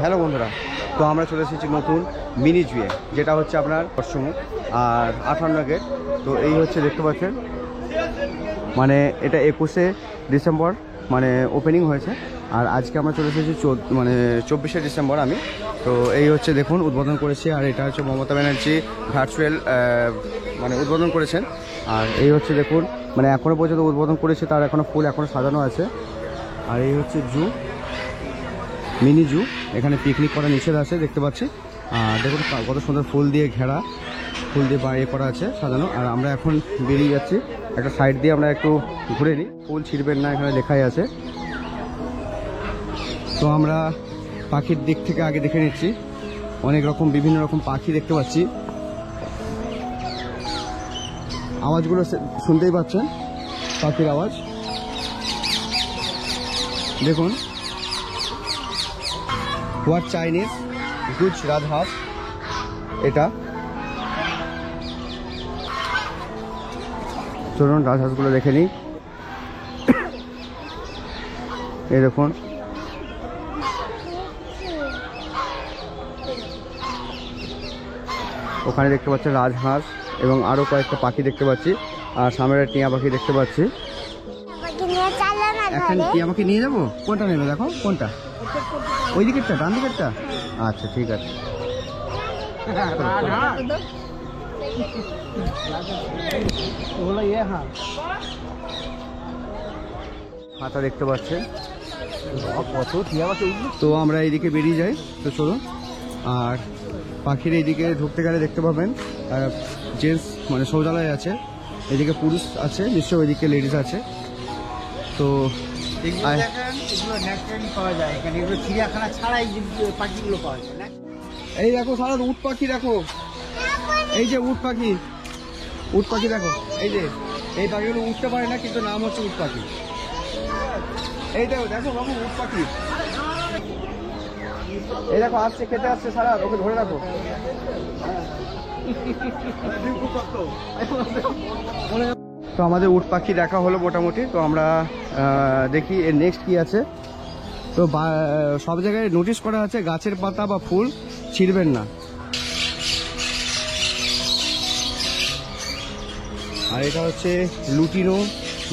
Hello বন্ধুরা, তো আমরা চলে এসেছি নতুন মিনি জুয়ে, যেটা হচ্ছে আপনার পশ্চিম আর 58 গেট। তো এই হচ্ছে দেখতে পাচ্ছেন, মানে এটা 21শে ডিসেম্বর মানে ওপেনিং হয়েছে। আর আজকে আমরা চলে এসেছি 24শে ডিসেম্বর আমি। তো এই হচ্ছে দেখুন উদ্বোধন করেছি, আর এটা হচ্ছে মমতা ব্যানার্জি ভার্চুয়াল মানে উদ্বোধন করেছেন। আর এই হচ্ছে দেখুন, মানে এখনও পর্যন্ত উদ্বোধন করেছে, তার এখনও ফুল এখনও সাজানো আছে। আর এই হচ্ছে জু, মিনি জু। এখানে পিকনিক করা নিষেধ আছে দেখতে পাচ্ছি। আর দেখুন কত সুন্দর ফুল দিয়ে ঘেরা, ফুল দিয়ে ইয়ে করা আছে সাজানো। আর আমরা এখন বেরিয়ে যাচ্ছি একটা সাইড দিয়ে, আমরা একটু ঘুরে নিই। ফুল ছিঁড়বেন না এখানে লেখাই আছে। তো আমরা পাখির দিক থেকে আগে দেখে নিচ্ছি, অনেক রকম বিভিন্ন রকম পাখি দেখতে পাচ্ছি। আওয়াজগুলো শুনতেই পাচ্ছেন, পাখির আওয়াজ দেখুন। হোয়াট চাইনিজ গুজ রাজহাঁস, এটা চলুন রাজহাঁসগুলো দেখে নিই। এই দেখুন, ওখানে দেখতে পাচ্ছেন রাজহাঁস এবং আরও কয়েকটা পাখি দেখতে পাচ্ছি। আর সামনে টিয়া পাখি দেখতে পাচ্ছি। এখন টিয়া পাখি নিয়ে যাবো, কোনটা নেবে দেখো, কোনটা ওই দিকেরটা, ডান দিকেরটা? আচ্ছা ঠিক আছে। হাতা দেখতে পাচ্ছেন, তো আমরা এইদিকে বেরিয়ে যাই। তো চলুন। আর পাখির এইদিকে ঢুকতে গেলে দেখতে পাবেন জেন্টস মানে শৌচালয় আছে, এদিকে পুরুষ আছে, নিশ্চয়ই ওইদিকে লেডিস আছে। তো চিড়িয়াখানা ছাড়াই পাখিগুলো পাওয়া যায় না। এই দেখো সারা উট পাখি দেখো, এই যে উট পাখি, উট পাখি দেখো, এই যে এই পাখিগুলো উঠতে পারে না, কিন্তু নাম হচ্ছে উট পাখি। এই দেখো দেখো বাবু উট পাখি, এই দেখো আসছে, খেতে আসছে সারা, ওকে ধরে রাখো। তো আমাদের উট পাখি দেখা হলো মোটামুটি। তো আমরা দেখি এর নেক্সট কি আছে। তো সব জায়গায় নোটিশ করা আছে গাছের পাতা বা ফুল ছিঁড়বেন না। আর এটা হচ্ছে লুটিনো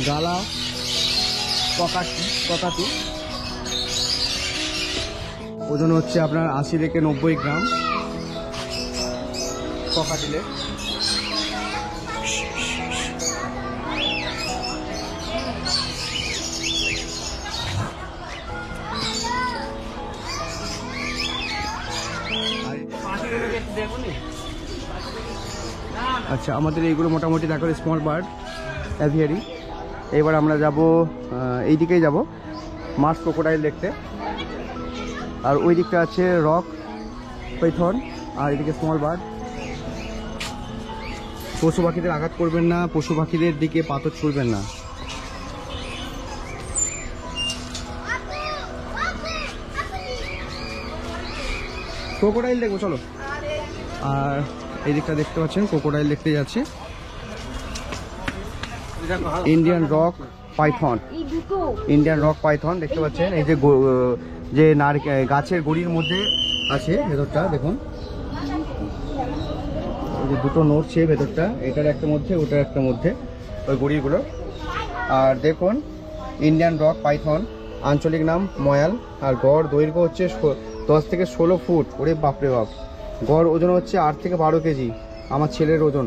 গালা ককাটু, ওজন হচ্ছে আপনার 80 থেকে 90 গ্রাম ককাটিলে। আচ্ছা, আমাদের এইগুলো মোটামুটি দেখো স্মল বার্ড অ্যাভিয়ারি। এবার আমরা যাব এই দিকেই যাব মার্স ক্রোকোডাইল দেখতে। আর ওই দিকটা আছে রক পাইথন, আর এদিকে স্মল বার্ড। পশু পাখিদের আঘাত করবেন না, পশু পাখিদের দিকে পাথর ছুঁড়বেন না। ক্রোকোডাইল দেখবো চলো। আর এই দিকটা দেখতে পাচ্ছেন ক্রোকোডাইল দেখতে যাচ্ছি। Indian rock Python, Indian rock Python দেখতে পাচ্ছেন। এই যে গাছের গুড়ির মধ্যে আছে ভেতরটা দেখুন, এই যে দুটো নড়ছে ভেতরটা, এটার একটা মধ্যে ওটার একটা মধ্যে ওই গুড়িগুলো। আর দেখুন ইন্ডিয়ান রক পাইথন, আঞ্চলিক নাম ময়াল। আর গড় দৈর্ঘ্য হচ্ছে 10 থেকে 16 ফুট। ওরে বাপরে বাপ। গড় ওজন হচ্ছে 8 থেকে 12 কেজি, আমার ছেলের ওজন।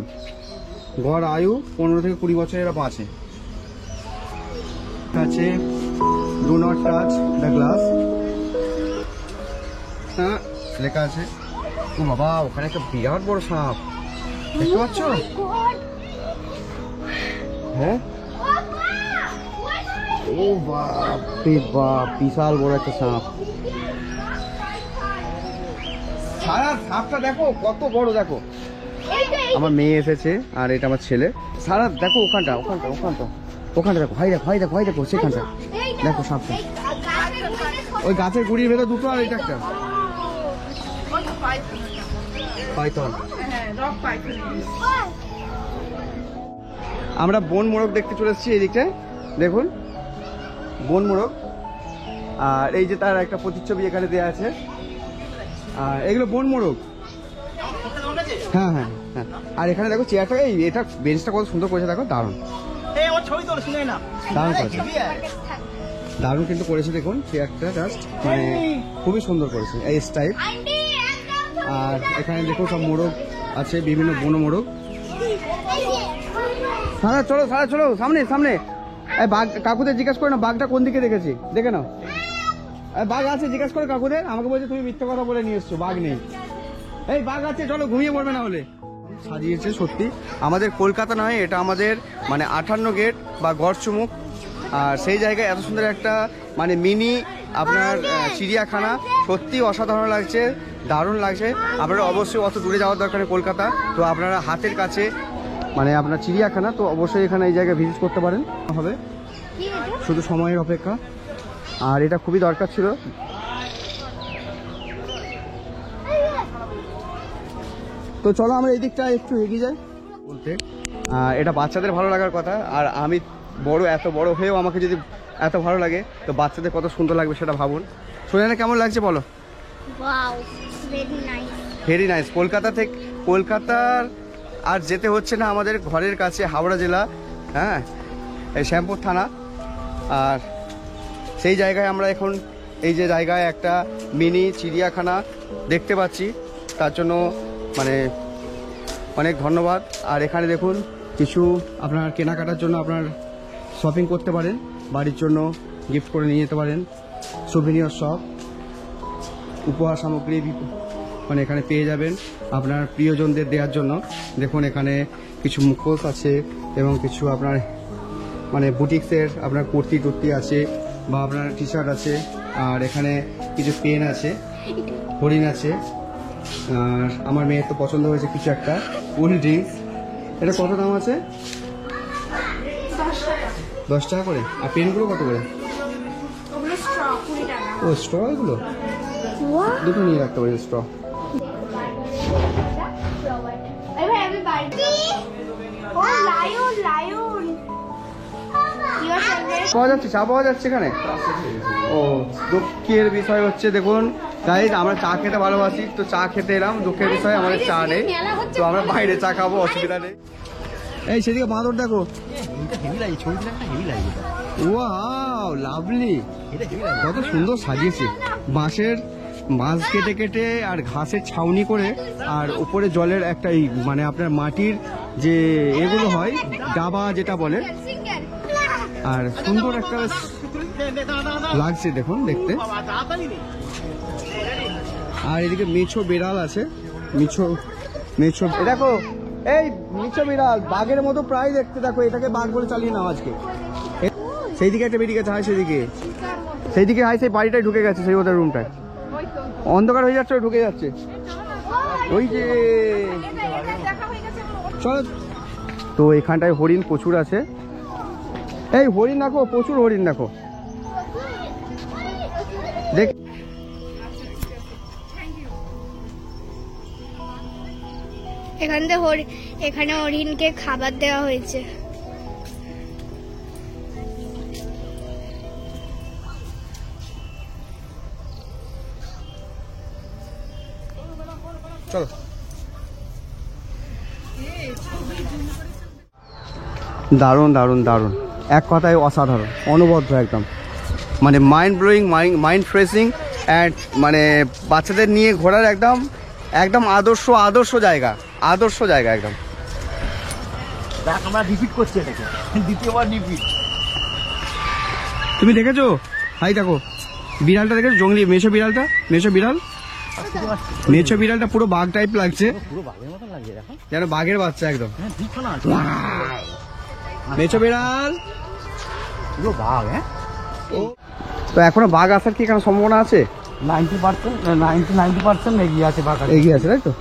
গড় আয়ু 15 থেকে 20 বছর এরা বাঁচে। আছে do not touch the glass, হ্যাঁ লেখা আছে। ও বাবা, ওখানে একটা বিরাট বড় সাপ দেখতে পাচ্ছ? হ্যাঁ, ও বাপরে বাপ, বিশাল বড় একটা সাপ। সারা সাপটা দেখো কত বড়, দেখো। আমার মেয়ে এসেছে আর এটা আমার ছেলে। সারা দেখো ওখানটা দেখো, ভাই দেখো সেখানটা দেখো সাপটা। ওই গাছের গুড়ির ভেতর দুটো, আর এটা একটা পাইথন। আমরা বন মোরগ দেখতে চলে এসেছি এই দিকটায়, দেখুন বন মোরগ। আর এই যে তার একটা প্রতিচ্ছবি এখানে দেওয়া আছে, আর এগুলো বন মোরগ। হ্যাঁ হ্যাঁ হ্যাঁ। আর এখানে দেখো চেয়ারটা, এই এটা বেঞ্চটা কত সুন্দর করেছে দেখো, দারুণ দারুণ করেছে, দারুণ কিন্তু করেছে। দেখুন চেয়ারটা জাস্ট মানে খুবই সুন্দর করেছে এই স্টাইল। আর এখানে দেখো সব মোরগ আছে, বিভিন্ন বন মোরগ। হ্যাঁ চলো সারা চলো সামনে সামনে। এই বাঘ কাকুদের জিজ্ঞাসা করে না বাঘটা কোন দিকে দেখেছি, দেখে নাও। বাঘ আছে জিজ্ঞাসা করে কাকুদের, আমাকে বলছে তুমি মিথ্যা কথা বলে নিয়ে এসছো, বাঘ নেই। এই বাঘ আছে, চলো ঘুমিয়ে পড়বে না হলে। সাজিয়েছে সত্যি আমাদের কলকাতা নয়, এটা আমাদের মানে 58 গেট বা গড়চুমুক। আর সেই জায়গায় এত সুন্দর একটা মানে মিনি আপনার চিড়িয়াখানা, সত্যি অসাধারণ লাগছে, দারুণ লাগছে। আপনারা অবশ্যই অত দূরে যাওয়ার দরকার নেই কলকাতা, তো আপনারা হাতের কাছে মানে আপনার চিড়িয়াখানা, তো অবশ্যই এখানে এই জায়গায় ভিজিট করতে পারেন হবে, শুধু সময়ের অপেক্ষা। আর এটা খুবই দরকার ছিল। তো চলো আমরা এই দিকটা একটু এগিয়ে যাই বলতে। এটা বাচ্চাদের ভালো লাগার কথা, আর আমি এত বড় হয়েও আমাকে যদি এত ভালো লাগে, তো বাচ্চাদের কত সুন্দর লাগবে সেটা ভাবুন। সোনালি কেমন লাগছে বলো? Very nice. কলকাতার আর যেতে হচ্ছে না, আমাদের ঘরের কাছে হাওড়া জেলা, হ্যাঁ এই শ্যামপুর থানা। আর সেই জায়গায় আমরা এখন এই যে জায়গায় একটা মিনি চিড়িয়াখানা দেখতে পাচ্ছি, তার জন্য মানে অনেক ধন্যবাদ। আর এখানে দেখুন কিছু আপনার কেনাকাটার জন্য আপনার শপিং করতে পারেন, বাড়ির জন্য গিফট করে নিয়ে যেতে পারেন। সুভিনিয়র শপ, উপহার সামগ্রী মানে এখানে পেয়ে যাবেন আপনার প্রিয়জনদের দেওয়ার জন্য। দেখুন এখানে কিছু মুখোশ আছে এবং কিছু আপনার মানে বুটিক্সের আপনার কুর্তি টুর্তি আছে বা আপনার টি শার্ট আছে। আর এখানে কিছু পেন আছে, হরিণ আছে। আর আমার মেয়ের তো পছন্দ হয়েছে কিছু একটা কোল্ড ড্রিঙ্কস। এটা কত দাম আছে? 10 টাকা করে। আর পেনগুলো কত করে? ও স্ট্র, এগুলো দুটো নিয়ে রাখতে পারি স্ট্র। পাওয়া যাচ্ছে, চা পাওয়া যাচ্ছে এখানে। ও দুঃখের বিষয় হচ্ছে দেখুন গাইজ, আমরা চা খেতে ভালোবাসি, তো চা খেতে এলাম। দুঃখের বিষয় আমাদের চা নেই, তো আমরা বাইরে চা খাবো, অসুবিধা নেই। এই সেদিকে বাঁদর দেখো, ওয়াও লাভলি, কত সুন্দর সাজিয়েছে। বাঁশ কেটে কেটে আর ঘাসের ছাউনি করে, আর উপরে জলের একটা মানে আপনার মাটির যে এগুলো হয় ডাবা যেটা বলে, আর সুন্দর একটা লাগছে দেখুন দেখতে। আর এদিকে মেছো বিড়াল আছে, মেছো দেখো, এই মেছো বিড়াল বাঘের মতো প্রায় দেখতে, দেখো এটাকে বাঘ বলে চালিয়ে নাও আজকে। সেই দিকে একটা বেরিয়ে গেছে, হাই সেইদিকে হাই, সেই বাড়িটায় ঢুকে গেছে, সেই ওদের রুমটায় অন্ধকার হয়ে যাচ্ছে, ঢুকে যাচ্ছে ওই যে। চল, তো এখানটায় হরিণ প্রচুর আছে। এই হরিণ দেখো, প্রচুর হরিণ দেখো, দেখ। এখানে হরিণকে খাবার দেওয়া হয়েছে। চলো, দারুণ দারুণ দারুণ, এক কথায় অসাধারণ, অনবদ্য একদম, মানে mind blowing, mind freshing and মানে বাচ্চাদের নিয়ে ঘোরার একদম একদম আদর্শ জায়গা একদম। আমরা রিপিট করছি এটাকে, দ্বিতীয়বার রিপিট। তুমি দেখেছো? হাই দেখো বিড়ালটা, দেখেছো জঙ্গলি মেছো বিড়ালটা পুরো বাঘ টাইপ লাগছে, পুরো বাঘের মতন লাগছে, দেখো যেন বাঘের বাচ্চা একদম। হ্যাঁ ঠিক না, মেছো বিড়াল পুরো বাঘ। হ্যাঁ, তো এখনো বাঘ আসার কি কোনো সম্ভাবনা আছে? 90% এগিয়ে আছে, বাঘ এগিয়ে আছে, তাই তো।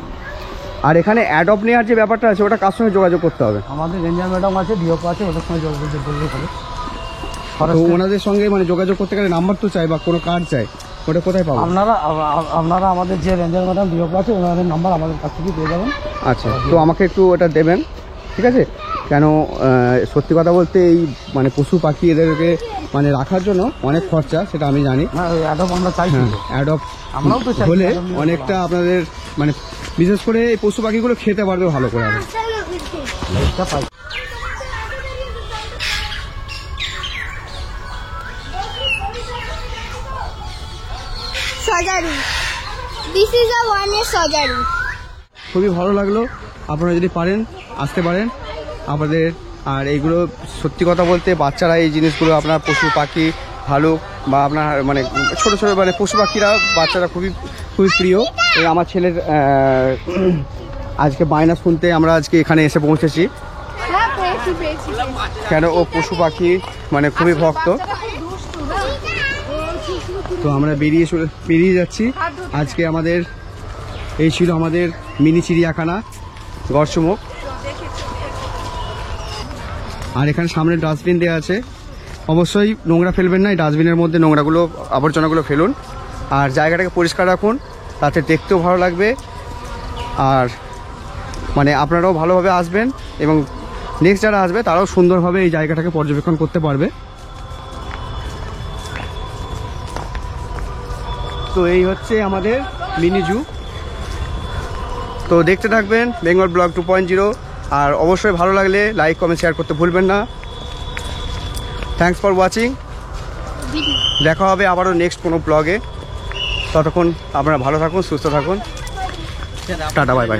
আর এখানে অ্যাডপ্ট নেওয়ার যে ব্যাপারটা আছে, ওটা কার সঙ্গে যোগাযোগ করতে হবে? আমাদের রেঞ্জার ম্যাডাম আছে, ডিওপো আছে, ওদের সঙ্গে যোগাযোগ করলে হবে। তো ওনাদের সঙ্গে মানে যোগাযোগ করতে গেলে নাম্বার তো চাই বা কোনো কার্ড চাই, ওটা কোথায় পাবো? আপনারা আমাদের যে রেঞ্জার ম্যাডাম ডিওপো আছে, ওনাদের নাম্বার আমাদের কাছ থেকে পেয়ে যাবেন। আচ্ছা, তো আমাকে একটু ওটা দেবেন, ঠিক আছে? কেন সত্যি কথা বলতে এই মানে পশু পাখি এদেরকে মানে রাখার জন্য অনেক খরচা, সেটা আমি জানি। না অ্যাডপ আমরা চাইছি, হ্যাঁ, অ্যাডপ্ট আমরাও তো চাই হলে adopt নিয়ে অনেকটা আপনাদের মানে বিশেষ করে এই পশু পাখিগুলো খেতে পারবে ভালো করে আরো। এটা পাই। সজারু, দিস ইজ আ ওয়ানের সজারু। খুবই ভালো লাগলো, আপনারা যদি পারেন আসতে পারেন আমাদের। আর এইগুলো সত্যি কথা বলতে বাচ্চারা এই জিনিসগুলো আপনার পশু পাখি ভালুক বা আপনার মানে ছোট ছোট মানে পশু পাখিরা বাচ্চারা খুবই খুবই প্রিয়। এই আমার ছেলের আজকে বায়না শুনতে আমরা আজকে এখানে এসে পৌঁছেছি, হ্যাঁ পেয়েছি। কেন ও পশু পাখি মানে খুবই ভক্ত। তো আমরা বেরিয়ে যাচ্ছি। আজকে আমাদের এই ছিল আমাদের মিনি চিড়িয়াখানা গড়সমুখ। আর এখানে সামনে ডাস্টবিন দেওয়া আছে, অবশ্যই নোংরা ফেলবেন না, এই ডাস্টবিনের মধ্যে নোংরাগুলো আবর্জনাগুলো ফেলুন। আর জায়গাটাকে পরিষ্কার রাখুন, তাতে দেখতেও ভালো লাগবে আর মানে আপনারাও ভালোভাবে আসবেন এবং নেক্সট যারা আসবে তারাও সুন্দরভাবে এই জায়গাটাকে পর্যবেক্ষণ করতে পারবে। তো এই হচ্ছে আমাদের মিনি জু। তো দেখতে থাকবেন বেঙ্গল ব্লগ 2.0। আর অবশ্যই ভালো লাগলে লাইক কমেন্ট শেয়ার করতে ভুলবেন না। Thanks for watching. দেখা হবে আবারও নেক্সট কোনো ব্লগে। ততক্ষণ আপনারা ভালো থাকুন, সুস্থ থাকুন। Tata, bye bye.